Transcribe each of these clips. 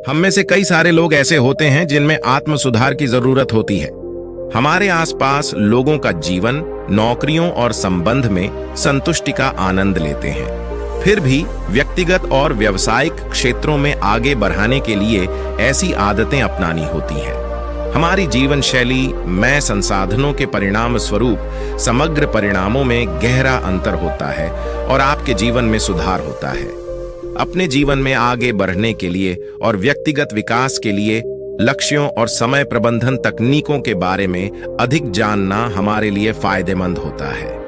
हम में से कई सारे लोग ऐसे होते हैं जिनमें आत्म सुधार की जरूरत होती है। हमारे आसपास लोगों का जीवन नौकरियों और संबंध में संतुष्टि का आनंद लेते हैं, फिर भी व्यक्तिगत और व्यावसायिक क्षेत्रों में आगे बढ़ाने के लिए ऐसी आदतें अपनानी होती हैं। हमारी जीवन शैली में संसाधनों के परिणाम स्वरूप समग्र परिणामों में गहरा अंतर होता है और आपके जीवन में सुधार होता है। अपने जीवन में आगे बढ़ने के लिए और व्यक्तिगत विकास के लिए लक्ष्यों और समय प्रबंधन तकनीकों के बारे में अधिक जानना हमारे लिए फायदेमंद होता है।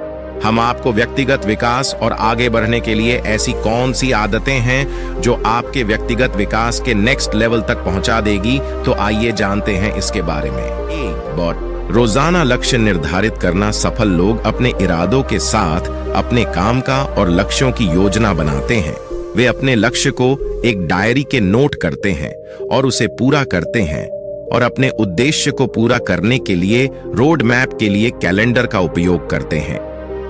हम आपको व्यक्तिगत विकास और आगे बढ़ने के लिए ऐसी कौन सी आदतें हैं जो आपके व्यक्तिगत विकास के नेक्स्ट लेवल तक पहुंचा देगी, तो आइए जानते हैं इसके बारे में। रोजाना लक्ष्य निर्धारित करना। सफल लोग अपने इरादों के साथ अपने काम का और लक्ष्यों की योजना बनाते हैं। वे अपने लक्ष्य को एक डायरी के नोट करते हैं और उसे पूरा करते हैं, और अपने उद्देश्य को पूरा करने के लिए रोड मैप के लिए कैलेंडर का उपयोग करते हैं।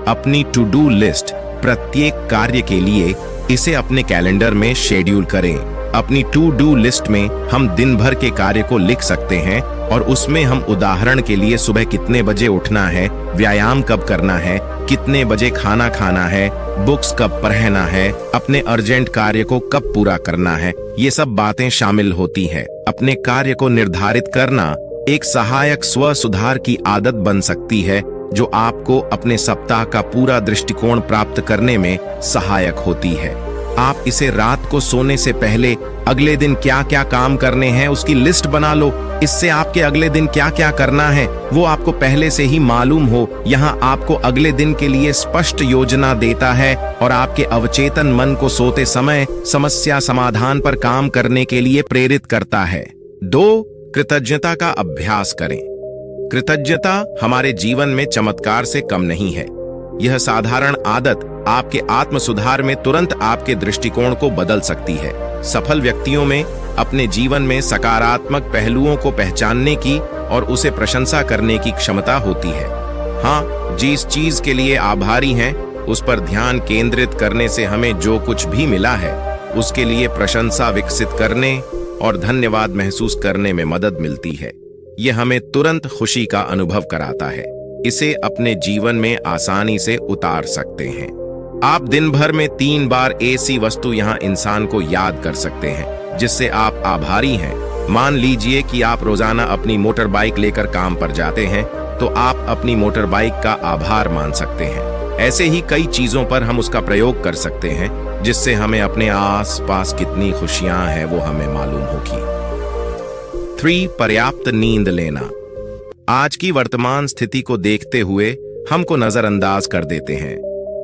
अपनी टू डू लिस्ट प्रत्येक कार्य के लिए इसे अपने कैलेंडर में शेड्यूल करें। अपनी टू डू लिस्ट में हम दिन भर के कार्य को लिख सकते हैं और उसमें हम उदाहरण के लिए सुबह कितने बजे उठना है, व्यायाम कब करना है, कितने बजे खाना खाना है, बुक्स कब पढ़ना है, अपने अर्जेंट कार्य को कब पूरा करना है, ये सब बातें शामिल होती हैं। अपने कार्य को निर्धारित करना एक सहायक स्व सुधार की आदत बन सकती है जो आपको अपने सप्ताह का पूरा दृष्टिकोण प्राप्त करने में सहायक होती है। आप इसे रात को सोने से पहले अगले दिन क्या क्या काम करने हैं उसकी लिस्ट बना लो। इससे आपके अगले दिन क्या क्या करना है वो आपको पहले से ही मालूम हो। यहाँ आपको अगले दिन के लिए स्पष्ट योजना देता है और आपके अवचेतन मन को सोते समय समस्या समाधान पर काम करने के लिए प्रेरित करता है। 2. कृतज्ञता का अभ्यास करें। कृतज्ञता हमारे जीवन में चमत्कार से कम नहीं है। यह साधारण आदत आपके आत्म सुधार में तुरंत आपके दृष्टिकोण को बदल सकती है। सफल व्यक्तियों में अपने जीवन में सकारात्मक पहलुओं को पहचानने की और उसे प्रशंसा करने की क्षमता होती है। हाँ, जिस चीज के लिए आभारी हैं, उस पर ध्यान केंद्रित करने से हमें जो कुछ भी मिला है उसके लिए प्रशंसा विकसित करने और धन्यवाद महसूस करने में मदद मिलती है। यह हमें तुरंत खुशी का अनुभव कराता है। इसे अपने जीवन में आसानी से उतार सकते हैं। आप दिन भर में 3 बार ऐसी वस्तु यहाँ इंसान को याद कर सकते हैं जिससे आप आभारी हैं। मान लीजिए कि आप रोजाना अपनी मोटर बाइक लेकर काम पर जाते हैं, तो आप अपनी मोटर बाइक का आभार मान सकते हैं। ऐसे ही कई चीजों पर हम उसका प्रयोग कर सकते हैं जिससे हमें अपने आस पास कितनी खुशियां हैं वो हमें मालूम होगी। 3. पर्याप्त नींद लेना। आज की वर्तमान स्थिति को देखते हुए हमको नजरअंदाज कर देते हैं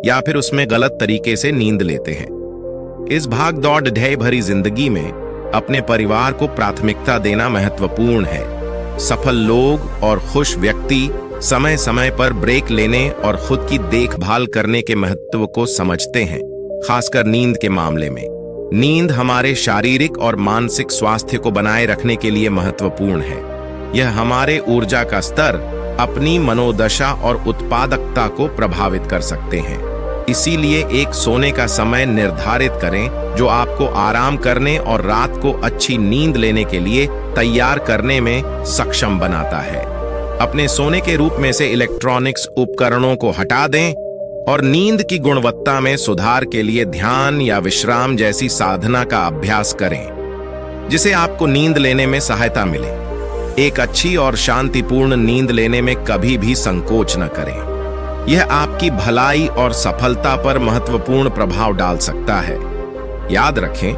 या फिर उसमें गलत तरीके से नींद लेते हैं। इस भाग दौड़ ढह भरी जिंदगी में अपने परिवार को प्राथमिकता देना महत्वपूर्ण है। सफल लोग और खुश व्यक्ति समय समय पर ब्रेक लेने और खुद की देखभाल करने के महत्व को समझते हैं, खासकर नींद के मामले में। नींद हमारे शारीरिक और मानसिक स्वास्थ्य को बनाए रखने के लिए महत्वपूर्ण है। यह हमारे ऊर्जा का स्तर, अपनी मनोदशा और उत्पादकता को प्रभावित कर सकते हैं। इसीलिए एक सोने का समय निर्धारित करें जो आपको आराम करने और रात को अच्छी नींद लेने के लिए तैयार करने में सक्षम बनाता है। अपने सोने के रूप में से इलेक्ट्रॉनिक्स उपकरणों को हटा दें और नींद की गुणवत्ता में सुधार के लिए ध्यान या विश्राम जैसी साधना का अभ्यास करें जिसे आपको नींद लेने में सहायता मिले। एक अच्छी और शांतिपूर्ण नींद लेने में कभी भी संकोच न करें। यह आपकी भलाई और सफलता पर महत्वपूर्ण प्रभाव डाल सकता है। याद रखें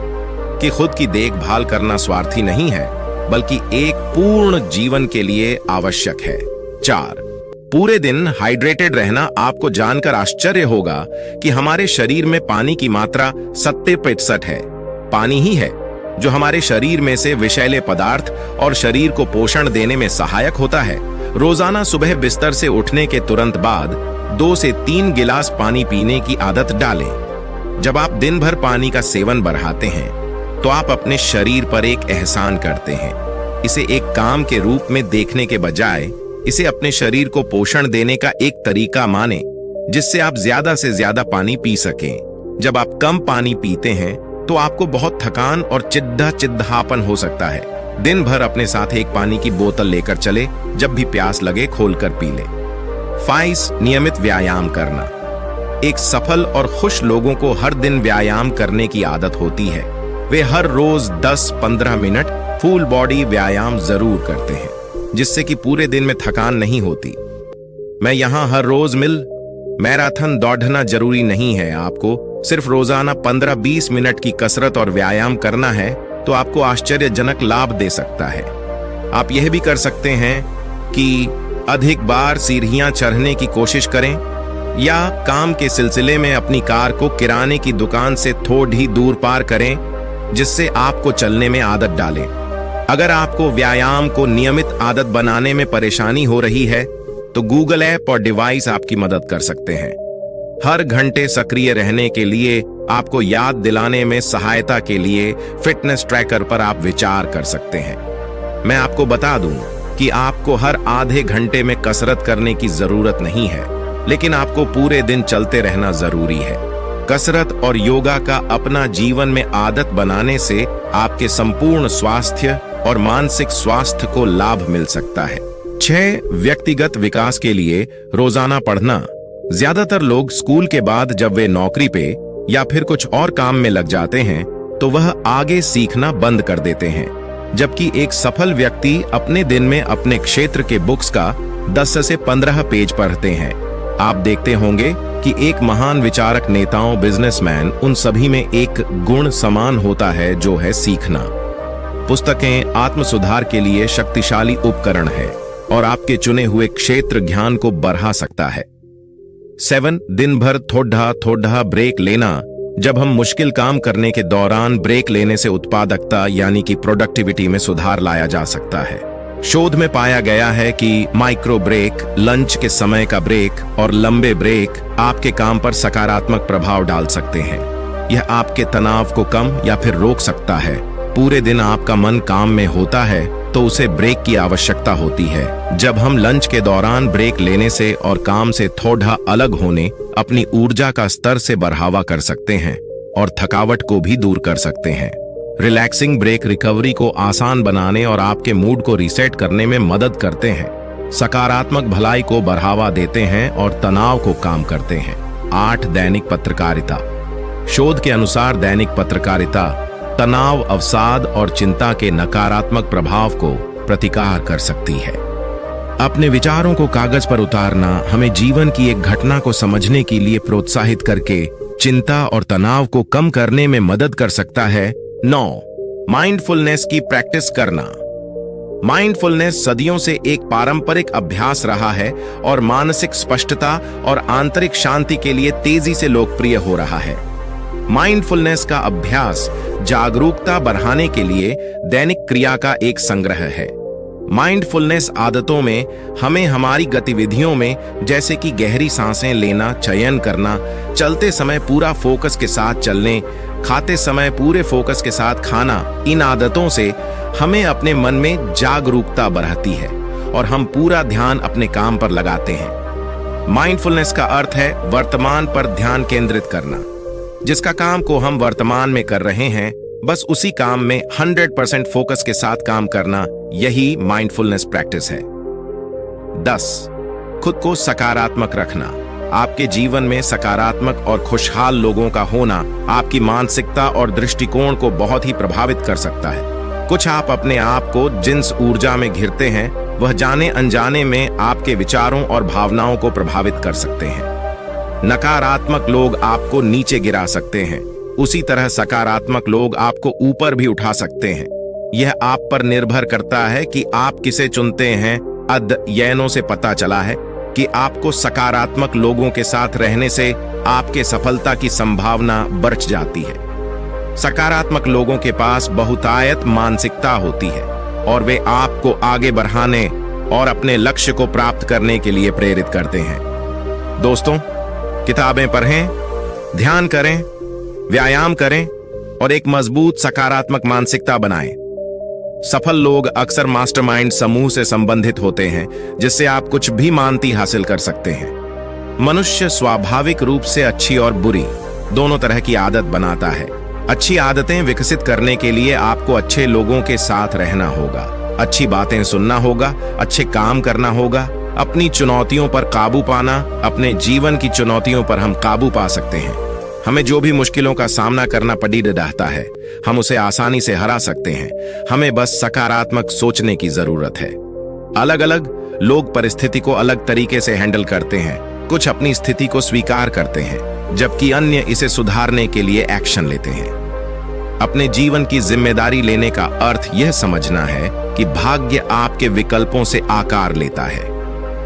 कि खुद की देखभाल करना स्वार्थी नहीं है, बल्कि एक पूर्ण जीवन के लिए आवश्यक है। 4. पूरे दिन हाइड्रेटेड रहना। आपको जानकर आश्चर्य होगा कि हमारे शरीर में पानी की मात्रा 70% है। पानी ही है जो हमारे शरीर में से विषैले पदार्थ और शरीर को पोषण देने में सहायक होता है। रोजाना सुबह बिस्तर से उठने के तुरंत बाद 2 से 3 गिलास पानी पीने की आदत डालें। जब आप दिन भर पानी का सेवन बढ़ाते हैं तो आप अपने शरीर पर एक एहसान करते हैं। इसे एक काम के रूप में देखने के बजाय इसे अपने शरीर को पोषण देने का एक तरीका माने जिससे आप ज्यादा से ज्यादा पानी पी सकें। जब आप कम पानी पीते हैं तो आपको बहुत थकान और चिढ़ापन हो सकता है। दिन भर अपने साथ एक पानी की बोतल लेकर चले, जब भी प्यास लगे खोलकर पी ले। 5 नियमित व्यायाम करना। एक सफल और खुश लोगों को हर दिन व्यायाम करने की आदत होती है। वे हर रोज 10-15 मिनट फुल बॉडी व्यायाम जरूर करते हैं, जिससे कि पूरे दिन में थकान नहीं होती। मैं यहाँ हर रोज मैराथन दौड़ना जरूरी नहीं है। आपको सिर्फ रोजाना 15-20 मिनट की कसरत और व्यायाम करना है तो आपको आश्चर्यजनक लाभ दे सकता है। आप यह भी कर सकते हैं कि अधिक बार सीढ़ियां चढ़ने की कोशिश करें, या काम के सिलसिले में अपनी कार को किराने की दुकान से थोड़ी दूर पार करें, जिससे आपको चलने में आदत डालें। अगर आपको व्यायाम को नियमित आदत बनाने में परेशानी हो रही है तो गूगल ऐप और डिवाइस आपकी मदद कर सकते हैं। हर घंटे सक्रिय रहने के लिए आपको याद दिलाने में सहायता के लिए फिटनेस ट्रैकर पर आप विचार कर सकते हैं। मैं आपको बता दूं कि आपको हर आधे घंटे में कसरत करने की जरूरत नहीं है, लेकिन आपको पूरे दिन चलते रहना जरूरी है। कसरत और योगा का अपना जीवन में आदत बनाने से आपके संपूर्ण स्वास्थ्य और मानसिक स्वास्थ्य को लाभ मिल सकता है। 6 व्यक्तिगत विकास के लिए रोजाना पढ़ना। ज्यादातर लोग स्कूल के बाद जब वे नौकरी पे या फिर कुछ और काम में लग जाते हैं तो वह आगे सीखना बंद कर देते हैं, जबकि एक सफल व्यक्ति अपने दिन में अपने क्षेत्र के बुक्स का 10 से 15 पेज पढ़ते हैं। आप देखते होंगे कि एक महान विचारक, नेताओं, बिजनेसमैन, उन सभी में एक गुण समान होता है, जो है सीखना। पुस्तकें आत्म सुधार के लिए शक्तिशाली उपकरण है और आपके चुने हुए क्षेत्र ज्ञान को बढ़ा सकता है। 7 दिन भर थोड़ा ब्रेक लेना। जब हम मुश्किल काम करने के दौरान ब्रेक लेने से उत्पादकता यानी कि प्रोडक्टिविटी में सुधार लाया जा सकता है। शोध में पाया गया है कि माइक्रो ब्रेक, लंच के समय का ब्रेक और लंबे ब्रेक आपके काम पर सकारात्मक प्रभाव डाल सकते हैं। यह आपके तनाव को कम या फिर रोक सकता है। पूरे दिन आपका मन काम में होता है तो उसे ब्रेक की आवश्यकता होती है। जब हम लंच के दौरान ब्रेक लेने से और काम से थोड़ा अलग होने अपनी ऊर्जा का स्तर से बढ़ावा कर सकते हैं और थकावट को भी दूर कर सकते हैं। रिलैक्सिंग ब्रेक रिकवरी को आसान बनाने और आपके मूड को रीसेट करने में मदद करते हैं, सकारात्मक भलाई को बढ़ावा देते हैं और तनाव को कम करते हैं। 8 दैनिक पत्रकारिता। शोध के अनुसार दैनिक पत्रकारिता तनाव, अवसाद और चिंता के नकारात्मक प्रभाव को प्रतिकार कर सकती है। अपने विचारों को कागज पर उतारना हमें जीवन की एक घटना को समझने के लिए प्रोत्साहित करके चिंता और तनाव को कम करने में मदद कर सकता है। 9 माइंडफुलनेस की प्रैक्टिस करना। माइंडफुलनेस सदियों से एक पारंपरिक अभ्यास रहा है और मानसिक स्पष्टता और आंतरिक शांति के लिए तेजी से लोकप्रिय हो रहा है। माइंडफुलनेस का अभ्यास जागरूकता बढ़ाने के लिए दैनिक क्रिया का एक संग्रह है। माइंडफुलनेस आदतों में हमें हमारी गतिविधियों में, जैसे कि गहरी सांसें लेना, चयन करना, चलते समय पूरा फोकस के साथ चलने, खाते समय पूरे फोकस के साथ खाना, इन आदतों से हमें अपने मन में जागरूकता बढ़ती है और हम पूरा ध्यान अपने काम पर लगाते हैं। माइंडफुलनेस का अर्थ है वर्तमान पर ध्यान केंद्रित करना। जिसका काम को हम वर्तमान में कर रहे हैं, बस उसी काम में 100% फोकस के साथ काम करना, यही माइंडफुलनेस प्रैक्टिस है। 10 खुद को सकारात्मक रखना। आपके जीवन में सकारात्मक और खुशहाल लोगों का होना आपकी मानसिकता और दृष्टिकोण को बहुत ही प्रभावित कर सकता है। कुछ आप अपने आप को जिस ऊर्जा में घिरते हैं, वह जाने अनजाने में आपके विचारों और भावनाओं को प्रभावित कर सकते हैं। नकारात्मक लोग आपको नीचे गिरा सकते हैं, उसी तरह सकारात्मक लोग आपको ऊपर भी उठा सकते हैं। यह आप पर निर्भर करता है कि आप किसे चुनते हैं। अध्ययनों से पता चला है कि आपको सकारात्मक लोगों के साथ रहने से आपके सफलता की संभावना बढ़ जाती है। सकारात्मक लोगों के पास बहुतायत मानसिकता होती है और वे आपको आगे बढ़ाने और अपने लक्ष्य को प्राप्त करने के लिए प्रेरित करते हैं। दोस्तों, किताबें पढ़ें, ध्यान करें, व्यायाम करें और एक मजबूत सकारात्मक मानसिकता बनाएं। सफल लोग अक्सर मास्टरमाइंड समूह से संबंधित होते हैं, जिससे आप कुछ भी मानती हासिल कर सकते हैं। मनुष्य स्वाभाविक रूप से अच्छी और बुरी दोनों तरह की आदत बनाता है। अच्छी आदतें विकसित करने के लिए आपको अच्छे लोगों के साथ रहना होगा, अच्छी बातें सुनना होगा, अच्छे काम करना होगा, अपनी चुनौतियों पर काबू पाना। अपने जीवन की चुनौतियों पर हम काबू पा सकते हैं। हमें जो भी मुश्किलों का सामना करना पड़ी रहता है, हम उसे आसानी से हरा सकते हैं। हमें बस सकारात्मक सोचने की जरूरत है। अलग अलग लोग परिस्थिति को अलग तरीके से हैंडल करते हैं। कुछ अपनी स्थिति को स्वीकार करते हैं, जबकि अन्य इसे सुधारने के लिए एक्शन लेते हैं। अपने जीवन की जिम्मेदारी लेने का अर्थ यह समझना है कि भाग्य आपके विकल्पों से आकार लेता है।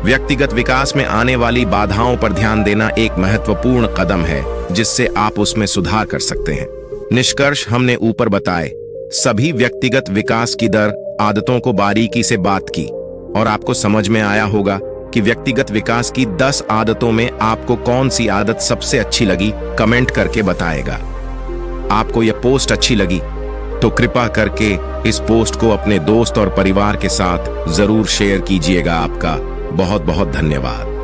व्यक्तिगत विकास में आने वाली बाधाओं पर ध्यान देना एक महत्वपूर्ण कदम है, जिससे आप उसमें सुधार कर सकते हैं। निष्कर्ष हमने ऊपर बताए, सभी व्यक्तिगत विकास की दर आदतों को बारीकी से बात की, और आपको समझ में आया होगा कि व्यक्तिगत विकास की 10 आदतों में आपको कौन सी आदत सबसे अच्छी लगी। कमेंट करके बताएगा। आपको यह पोस्ट अच्छी लगी तो कृपा करके इस पोस्ट को अपने दोस्त और परिवार के साथ जरूर शेयर कीजिएगा। आपका बहुत बहुत धन्यवाद।